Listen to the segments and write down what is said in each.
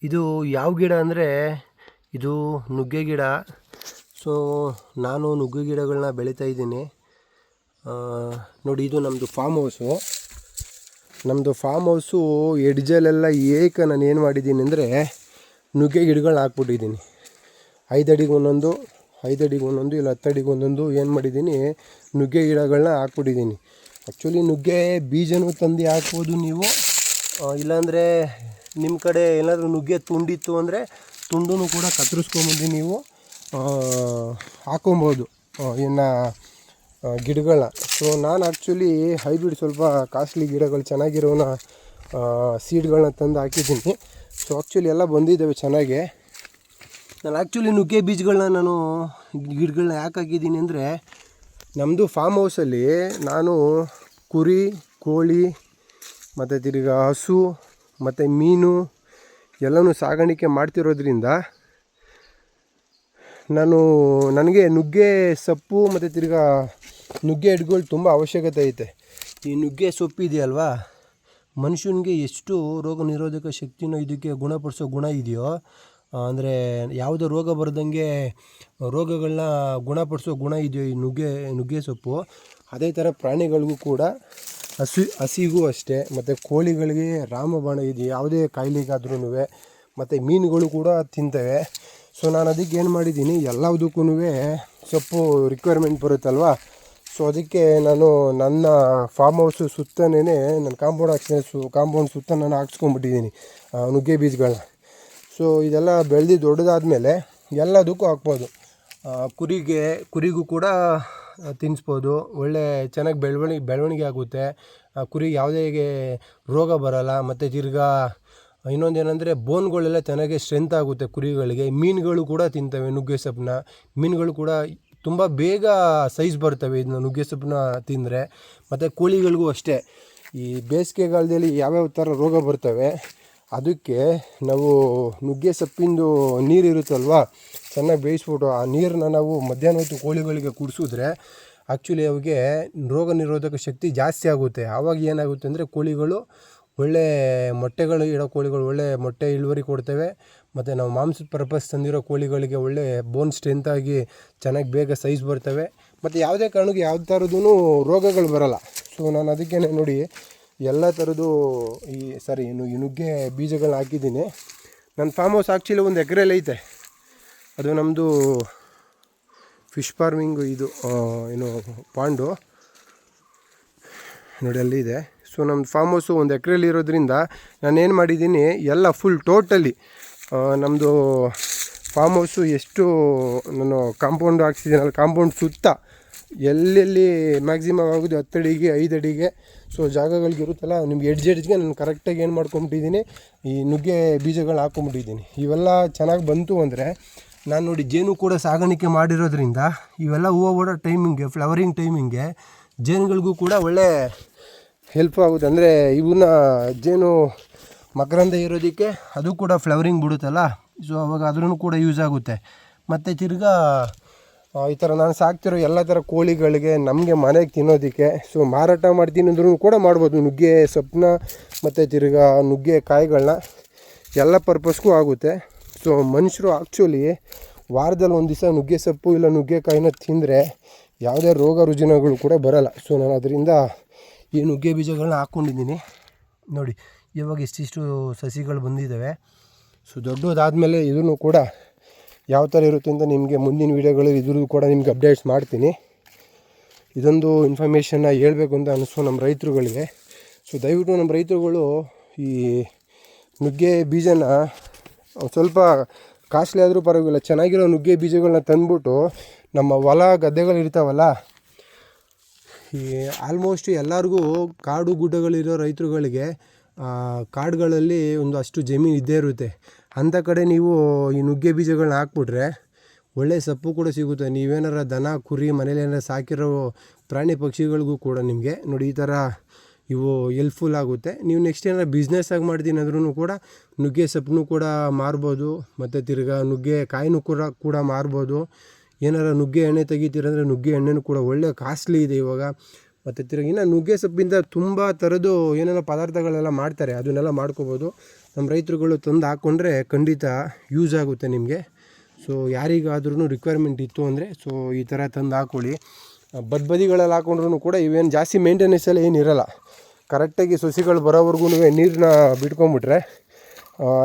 ಇದು ಯಾವ ಗಿಡ ಅಂದರೆ ಇದು ನುಗ್ಗೆ ಗಿಡ. ಸೊ ನಾನು ನುಗ್ಗೆ ಗಿಡಗಳನ್ನ ಬೆಳೀತಾ ಇದ್ದೀನಿ. ನೋಡಿ, ಇದು ನಮ್ಮದು ಫಾರ್ಮ್ ಹೌಸು ಎಡ್ಜಲ್ಲೆಲ್ಲ ನಾನು ಏನು ಮಾಡಿದ್ದೀನಿ ಅಂದರೆ ನುಗ್ಗೆ ಗಿಡಗಳನ್ನ ಹಾಕ್ಬಿಟ್ಟಿದ್ದೀನಿ. 5 ಅಡಿಗೆ ಒಂದೊಂದು ಇಲ್ಲ 10 ಅಡಿಗೆ ಒಂದೊಂದು ಏನು ಮಾಡಿದ್ದೀನಿ, ನುಗ್ಗೆ ಗಿಡಗಳನ್ನ ಹಾಕ್ಬಿಟ್ಟಿದ್ದೀನಿ. ಆ್ಯಕ್ಚುಲಿ ನುಗ್ಗೆ ಬೀಜನೂ ತಂದು ಹಾಕ್ಬೋದು ನೀವು, ಇಲ್ಲಾಂದರೆ ನಿಮ್ಮ ಕಡೆ ಏನಾದರೂ ನುಗ್ಗೆ ತುಂಡಿತ್ತು ಅಂದರೆ ತುಂಡು ಕೂಡ ಕತ್ತರಿಸ್ಕೊಂಬಂದು ನೀವು ಹಾಕೊಬೋದು ಇನ್ನು ಗಿಡಗಳನ್ನ. ಸೊ ನಾನು ಆ್ಯಕ್ಚುಲಿ ಹೈಬ್ರಿಡ್ ಸ್ವಲ್ಪ ಕಾಸ್ಟ್ಲಿ ಗಿಡಗಳು ಚೆನ್ನಾಗಿರೋನ ಸೀಡ್ಗಳನ್ನ ತಂದು ಹಾಕಿದ್ದೀನಿ. ಸೊ ಆ್ಯಕ್ಚುಲಿ ಎಲ್ಲ ಬಂದಿದ್ದಾವೆ ಚೆನ್ನಾಗೆ. ನಾನು ಆ್ಯಕ್ಚುಲಿ ನುಗ್ಗೆ ಬೀಜಗಳನ್ನ ಗಿಡಗಳನ್ನ ಯಾಕೆ ಹಾಕಿದ್ದೀನಿ ಅಂದರೆ, ನಮ್ಮದು ಫಾರ್ಮ್ ಹೌಸಲ್ಲಿ ನಾನು ಕುರಿ, ಕೋಳಿ ಮತ್ತು ತಿರ್ಗಾ ಹಸು ಮತ್ತು ಮೀನು ಎಲ್ಲನೂ ಸಾಗಾಣಿಕೆ ಮಾಡ್ತಿರೋದ್ರಿಂದ ನನಗೆ ನುಗ್ಗೆ ಸೊಪ್ಪು ಮತ್ತು ತಿರ್ಗಾ ನುಗ್ಗೆ ಗಿಡಗಳು ತುಂಬ ಅವಶ್ಯಕತೆ ಐತೆ. ಈ ನುಗ್ಗೆ ಸೊಪ್ಪು ಇದೆಯಲ್ವಾ, ಮನುಷ್ಯನಿಗೆ ಎಷ್ಟು ರೋಗ ನಿರೋಧಕ ಶಕ್ತಿನೋ ಇದಕ್ಕೆ ಗುಣಪಡಿಸೋ ಗುಣ ಇದೆಯೋ, ಅಂದರೆ ಯಾವುದೇ ರೋಗ ಬರ್ದಂಗೆ ರೋಗಗಳನ್ನ ಗುಣಪಡಿಸೋ ಗುಣ ಇದೆಯೋ ಈ ನುಗ್ಗೆ ಸೊಪ್ಪು, ಅದೇ ಥರ ಪ್ರಾಣಿಗಳಿಗೂ ಕೂಡ ಹಸಿಗೂ ಅಷ್ಟೇ, ಮತ್ತು ಕೋಳಿಗಳಿಗೆ ರಾಮಬಾಣ ಇದೆ ಯಾವುದೇ ಕಾಯಿಲೆಗಾದ್ರೂ, ಮತ್ತು ಮೀನುಗಳು ಕೂಡ ತಿಂತವೆ. ಸೊ ನಾನು ಅದಕ್ಕೆ ಏನು ಮಾಡಿದ್ದೀನಿ, ಎಲ್ಲದಕ್ಕೂ ಸೊಪ್ಪು ರಿಕ್ವೈರ್ಮೆಂಟ್ ಬರುತ್ತಲ್ವ. ಸೊ ಅದಕ್ಕೆ ನಾನು ನನ್ನ ಫಾರ್ಮ್ ಹೌಸು ಸುತ್ತನೇ ನನ್ನ ಕಾಂಪೌಂಡ್ ಸುತ್ತ ನಾನು ಹಾಕ್ಸ್ಕೊಂಡ್ಬಿಟ್ಟಿದ್ದೀನಿ ನುಗ್ಗೆ ಬೀಜಗಳನ್ನ. ಸೊ ಇದೆಲ್ಲ ಬೆಳೆದು ದೊಡ್ಡದಾದಮೇಲೆ ಎಲ್ಲದಕ್ಕೂ ಹಾಕ್ಬೋದು. ಕುರಿಗೂ ಕೂಡ ತಿನ್ನಿಸ್ಬೋದು, ಒಳ್ಳೆ ಚೆನ್ನಾಗಿ ಬೆಳವಣಿಗೆ ಆಗುತ್ತೆ. ಕುರಿಗೆ ಯಾವುದೇ ರೋಗ ಬರೋಲ್ಲ. ಮತ್ತು ತಿರ್ಗಾ ಇನ್ನೊಂದೇನೆಂದರೆ ಬೋನ್ಗಳೆಲ್ಲ ಚೆನ್ನಾಗಿ ಸ್ಟ್ರೆಂತ್ ಆಗುತ್ತೆ ಕುರಿಗಳಿಗೆ. ಮೀನುಗಳು ಕೂಡ ತಿಂತವೆ ನುಗ್ಗೆ ಸೊಪ್ಪನ್ನ. ಮೀನುಗಳು ಕೂಡ ತುಂಬ ಬೇಗ ಸೈಜ್ ಬರ್ತವೆ ಇದನ್ನ ನುಗ್ಗೆ ಸೊಪ್ಪನ್ನ ತಿಂದರೆ. ಮತ್ತು ಕೋಳಿಗಳಿಗೂ ಅಷ್ಟೇ. ಈ ಬೇಸಿಗೆಗಾಲದಲ್ಲಿ ಯಾವ್ಯಾವ ಥರ ರೋಗ ಬರ್ತವೆ ಅದಕ್ಕೆ ನಾವು ನುಗ್ಗೆ ಸೊಪ್ಪಿಂದು ನೀರು ಇರುತ್ತಲ್ವ, ಚೆನ್ನಾಗಿ ಬೇಯಿಸ್ಬಿಟ್ಟು ಆ ನೀರನ್ನ ನಾವು ಮಧ್ಯಾಹ್ನ ಹೊತ್ತು ಕೋಳಿಗಳಿಗೆ ಕುಡಿಸಿದ್ರೆ ಆ್ಯಕ್ಚುಲಿ ಅವಿಗೆ ರೋಗ ನಿರೋಧಕ ಶಕ್ತಿ ಜಾಸ್ತಿ ಆಗುತ್ತೆ. ಆವಾಗ ಏನಾಗುತ್ತೆ ಅಂದರೆ ಕೋಳಿಗಳು ಒಳ್ಳೆ ಮೊಟ್ಟೆಗಳು ಇಡೋ ಕೋಳಿಗಳು ಒಳ್ಳೆ ಮೊಟ್ಟೆ ಇಳುವರಿ ಕೊಡ್ತವೆ. ಮತ್ತು ನಾವು ಮಾಂಸದ ಪರ್ಪಸ್ ತಂದಿರೋ ಕೋಳಿಗಳಿಗೆ ಒಳ್ಳೆ ಬೋನ್ ಸ್ಟ್ರೆಂತಾಗಿ ಚೆನ್ನಾಗಿ ಬೇಗ ಸೈಜ್ ಬರ್ತವೆ. ಮತ್ತು ಯಾವುದೇ ಕಾರಣಕ್ಕೂ ಯಾವ ಥರದೂ ರೋಗಗಳು ಬರೋಲ್ಲ. ಸೊ ನಾನು ಅದಕ್ಕೆ ನೋಡಿ ಎಲ್ಲ ಥರದ್ದು ಈ ನುಗ್ಗೆ ಬೀಜಗಳನ್ನ ಹಾಕಿದ್ದೀನಿ. ನನ್ನ ಫಾರ್ಮ್ ಹೌಸ್ ಆ್ಯಕ್ಚುಲಿ 1 ಎಕರೆಯಲ್ಲಿ ಐತೆ. ಅದು ನಮ್ಮದು ಫಿಶ್ ಫಾರ್ಮಿಂಗು ಇದು ಪಾಂಡು ನೋಡಿ ಅಲ್ಲಿದೆ. ಸೊ ನಮ್ಮದು ಫಾರ್ಮ್ ಹೌಸು 1 ಎಕರೆಯಲ್ಲಿ ಇರೋದ್ರಿಂದ ನಾನೇನು ಮಾಡಿದ್ದೀನಿ, ಎಲ್ಲ ಫುಲ್ ಟೋಟಲಿ ನಮ್ಮದು ಫಾರ್ಮ್ ಹೌಸು ಎಷ್ಟು ನಾನು ಕಾಂಪೌಂಡ್ ಹಾಕ್ಸಿದ್ದೀನಲ್ಲ, ಕಾಂಪೌಂಡ್ ಸುತ್ತ ಎಲ್ಲೆಲ್ಲಿ ಮ್ಯಾಕ್ಸಿಮಮ್ ಆಗೋದು 10 ಅಡಿಗೆ 5 ಅಡಿಗೆ ಸೊ ಜಾಗಗಳಿಗಿರುತ್ತಲ್ಲ, ನಿಮ್ಗೆ ಎಡ್ಜ್ಗೆ ನಾನು ಕರೆಕ್ಟಾಗಿ ಏನು ಮಾಡ್ಕೊಂಬಿಟ್ಟಿದ್ದೀನಿ, ಈ ನುಗ್ಗೆ ಬೀಜಗಳು ಹಾಕ್ಕೊಂಬಿಟ್ಟಿದ್ದೀನಿ. ಇವೆಲ್ಲ ಚೆನ್ನಾಗಿ ಬಂತು ಅಂದರೆ ನಾನು ನೋಡಿ ಜೇನು ಕೂಡ ಸಾಗಾಣಿಕೆ ಮಾಡಿರೋದ್ರಿಂದ ಇವೆಲ್ಲ ಹೂವು ಬಿಡೋ ಟೈಮಿಂಗೆ, ಫ್ಲವರಿಂಗ್ ಟೈಮಿಂಗೆ ಜೇನುಗಳಿಗೂ ಕೂಡ ಒಳ್ಳೆ ಹೆಲ್ಪ್ ಆಗುತ್ತೆ. ಅಂದರೆ ಇವನ್ನ ಜೇನು ಮಕರಂದ ಇರೋದಕ್ಕೆ ಅದು ಕೂಡ ಫ್ಲವರಿಂಗ್ ಬಿಡುತ್ತಲ್ಲ, ಸೊ ಅವಾಗ ಅದ್ರೂ ಕೂಡ ಯೂಸ್ ಆಗುತ್ತೆ. ಮತ್ತು ತಿರ್ಗಾ ಈ ಥರ ನಾನು ಸಾಕ್ತಿರೋ ಎಲ್ಲ ಥರ ಕೋಳಿಗಳಿಗೆ ನಮಗೆ ಮನೆಗೆ ತಿನ್ನೋದಕ್ಕೆ, ಸೊ ಮಾರಾಟ ಮಾಡ್ತೀನಿ ಅಂದ್ರೂ ಕೂಡ ಮಾಡ್ಬೋದು ನುಗ್ಗೆ ಸೊಪ್ಪನ್ನ. ಮತ್ತು ತಿರ್ಗಾ ನುಗ್ಗೆ ಕಾಯಿಗಳನ್ನ ಎಲ್ಲ ಪರ್ಪಸ್ಗೂ ಆಗುತ್ತೆ. ಸೊ ಮನುಷ್ಯರು ಆ್ಯಕ್ಚುಲಿ ವಾರದಲ್ಲಿ 1 ದಿವಸ ನುಗ್ಗೆ ಸೊಪ್ಪು ಇಲ್ಲ ನುಗ್ಗೆಕಾಯಿನ ತಿಂದರೆ ಯಾವುದೇ ರೋಗ ರುಜಿನಗಳು ಕೂಡ ಬರೋಲ್ಲ. ಸೊ ನಾನು ಅದರಿಂದ ಈ ನುಗ್ಗೆ ಬೀಜಗಳನ್ನ ಹಾಕ್ಕೊಂಡಿದ್ದೀನಿ. ನೋಡಿ ಇವಾಗ ಇಷ್ಟಿಷ್ಟು ಸಸಿಗಳು ಬಂದಿದ್ದಾವೆ. ಸೊ ದೊಡ್ಡದಾದಮೇಲೆ ಇದನ್ನು ಕೂಡ ಯಾವ ಥರ ಇರುತ್ತೆ ಅಂತ ನಿಮಗೆ ಮುಂದಿನ ವೀಡಿಯೋಗಳು ಇದ್ರದ್ದು ಕೂಡ ನಿಮ್ಗೆ ಅಪ್ಡೇಟ್ಸ್ ಮಾಡ್ತೀನಿ. ಇದೊಂದು ಇನ್ಫಾರ್ಮೇಷನ್ನ ಹೇಳಬೇಕು ಅಂತ ಅನಿಸ್ತು ನಮ್ಮ ರೈತರುಗಳಿಗೆ. ಸೊ ದಯವಿಟ್ಟು ನಮ್ಮ ರೈತರುಗಳು ಈ ನುಗ್ಗೆ ಬೀಜನ ಸ್ವಲ್ಪ ಕಾಸ್ಟ್ಲಿ ಆದರೂ ಪರವಾಗಿಲ್ಲ, ಚೆನ್ನಾಗಿರೋ ನುಗ್ಗೆ ಬೀಜಗಳನ್ನ ತಂದುಬಿಟ್ಟು ನಮ್ಮ ಹೊಲ ಗದ್ದೆಗಳಿರ್ತಾವಲ್ಲ, ಈ ಆಲ್ಮೋಸ್ಟ್ ಎಲ್ಲರಿಗೂ ಕಾಡು ಗುಡ್ಡಗಳಿರೋ ರೈತರುಗಳಿಗೆ ಕಾಡುಗಳಲ್ಲಿ ಒಂದು ಅಷ್ಟು ಜಮೀನು ಇದ್ದೇ ಇರುತ್ತೆ. ಅಂಥ ಕಡೆ ನೀವು ಈ ನುಗ್ಗೆ ಬೀಜಗಳನ್ನ ಹಾಕ್ಬಿಟ್ರೆ ಒಳ್ಳೆ ಸೊಪ್ಪು ಕೂಡ ಸಿಗುತ್ತೆ. ನೀವೇನಾರ ದನ ಕುರಿ ಮನೇಲಿ ಏನಾರ ಸಾಕಿರೋ ಪ್ರಾಣಿ ಪಕ್ಷಿಗಳಿಗೂ ಕೂಡ ನಿಮಗೆ ನೋಡಿ ಈ ಥರ ಇವು ಹೆಲ್ಪ್ಫುಲ್ ಆಗುತ್ತೆ. ನೀವು ನೆಕ್ಸ್ಟ್ ಏನಾರು ಬಿಸ್ನೆಸ್ ಆಗಿ ಮಾಡ್ತೀನಿ ಅಂದ್ರೂ ಕೂಡ ನುಗ್ಗೆ ಸೊಪ್ಪನ್ನು ಕೂಡ ಮಾರ್ಬೋದು. ಮತ್ತು ತಿರ್ಗಾ ನುಗ್ಗೆ ಕಾಯಿನೂ ಕೂಡ ಮಾರ್ಬೋದು. ಏನಾರ ನುಗ್ಗೆ ಎಣ್ಣೆ ತೆಗಿತೀರಂದರೆ ನುಗ್ಗೆ ಎಣ್ಣೆನೂ ಕೂಡ ಒಳ್ಳೆ ಕಾಸ್ಟ್ಲಿ ಇದೆ ಇವಾಗ. ಮತ್ತು ತಿರ್ಗಿ ಇನ್ನು ನುಗ್ಗೆ ಸೊಪ್ಪಿಂದ ತುಂಬ ಥರದ್ದು ಏನೇನೋ ಪದಾರ್ಥಗಳೆಲ್ಲ ಮಾಡ್ತಾರೆ, ಅದನ್ನೆಲ್ಲ ಮಾಡ್ಕೋಬೋದು. ನಮ್ಮ ರೈತರುಗಳು ತಂದು ಹಾಕ್ಕೊಂಡ್ರೆ ಖಂಡಿತ ಯೂಸ್ ಆಗುತ್ತೆ ನಿಮಗೆ. ಸೊ ಯಾರಿಗಾದ್ರೂ ರಿಕ್ವೈರ್ಮೆಂಟ್ ಇತ್ತು ಅಂದರೆ ಸೊ ಈ ಥರ ತಂದು ಹಾಕ್ಕೊಳ್ಳಿ. ಬದಿಗಳಲ್ಲಿ ಹಾಕ್ಕೊಂಡ್ರೂ ಕೂಡ ಇವೇನು ಜಾಸ್ತಿ ಮೇಂಟೆನೆನ್ಸ್ ಎಲ್ಲ ಏನಿರಲ್ಲ. ಕರೆಕ್ಟಾಗಿ ಸಸಿಗಳು ಬರೋವರೆಗೂ ನೀರನ್ನ ಬಿಟ್ಕೊಂಬಿಟ್ರೆ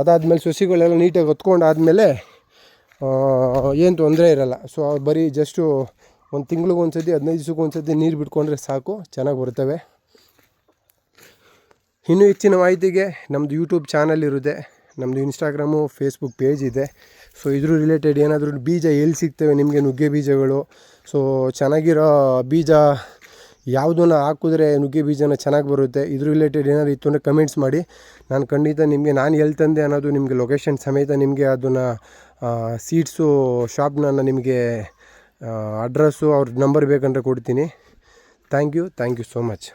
ಅದಾದಮೇಲೆ ಸಸಿಗಳೆಲ್ಲ ನೀಟಾಗಿ ಹೊತ್ಕೊಂಡಾದಮೇಲೆ ಏನು ತೊಂದರೆ ಇರೋಲ್ಲ. ಸೊ ಬರೀ ಜಸ್ಟು ಒಂದು ತಿಂಗ್ಳಿಗೊಂದು ಸತಿ 15 ದಿವ್ಸಕ್ಕೆ ಸತಿ ನೀರು ಬಿಟ್ಕೊಂಡ್ರೆ ಸಾಕು, ಚೆನ್ನಾಗಿ ಬರ್ತವೆ. ಇನ್ನೂ ಹೆಚ್ಚಿನ ಮಾಹಿತಿಗೆ ನಮ್ಮದು ಯೂಟ್ಯೂಬ್ ಚಾನಲ್ ಇರುತ್ತೆ, ನಮ್ಮದು ಇನ್ಸ್ಟಾಗ್ರಾಮು ಫೇಸ್ಬುಕ್ ಪೇಜ್ ಇದೆ. ಸೊ ಇದ್ರ ರಿಲೇಟೆಡ್ ಏನಾದರೂ ಬೀಜ ಎಲ್ಲಿ ಸಿಗ್ತವೆ ನಿಮಗೆ, ನುಗ್ಗೆ ಬೀಜಗಳು, ಸೊ ಚೆನ್ನಾಗಿರೋ ಬೀಜ ಯಾವುದನ್ನ ಹಾಕಿದ್ರೆ ನುಗ್ಗೆ ಬೀಜನ ಚೆನ್ನಾಗಿ ಬರುತ್ತೆ, ಇದ್ರ ರಿಲೇಟೆಡ್ ಏನಾದರೂ ಇತ್ತು ಅಂದರೆ ಕಮೆಂಟ್ಸ್ ಮಾಡಿ. ನಾನು ಖಂಡಿತ ನಿಮಗೆ ನಾನು ಎಲ್ಲಿ ತಂದೆ ಅನ್ನೋದು ನಿಮಗೆ ಲೊಕೇಶನ್ ಸಮೇತ ನಿಮಗೆ ಅದನ್ನು ಸೀಡ್ಸು ಶಾಪ್ನ ನಿಮಗೆ ಅಡ್ರೆಸ್ಸು ಅವ್ರ ನಂಬರ್ ಬೇಕಂದರೆ ಕೊಡ್ತೀನಿ. Thank you so much.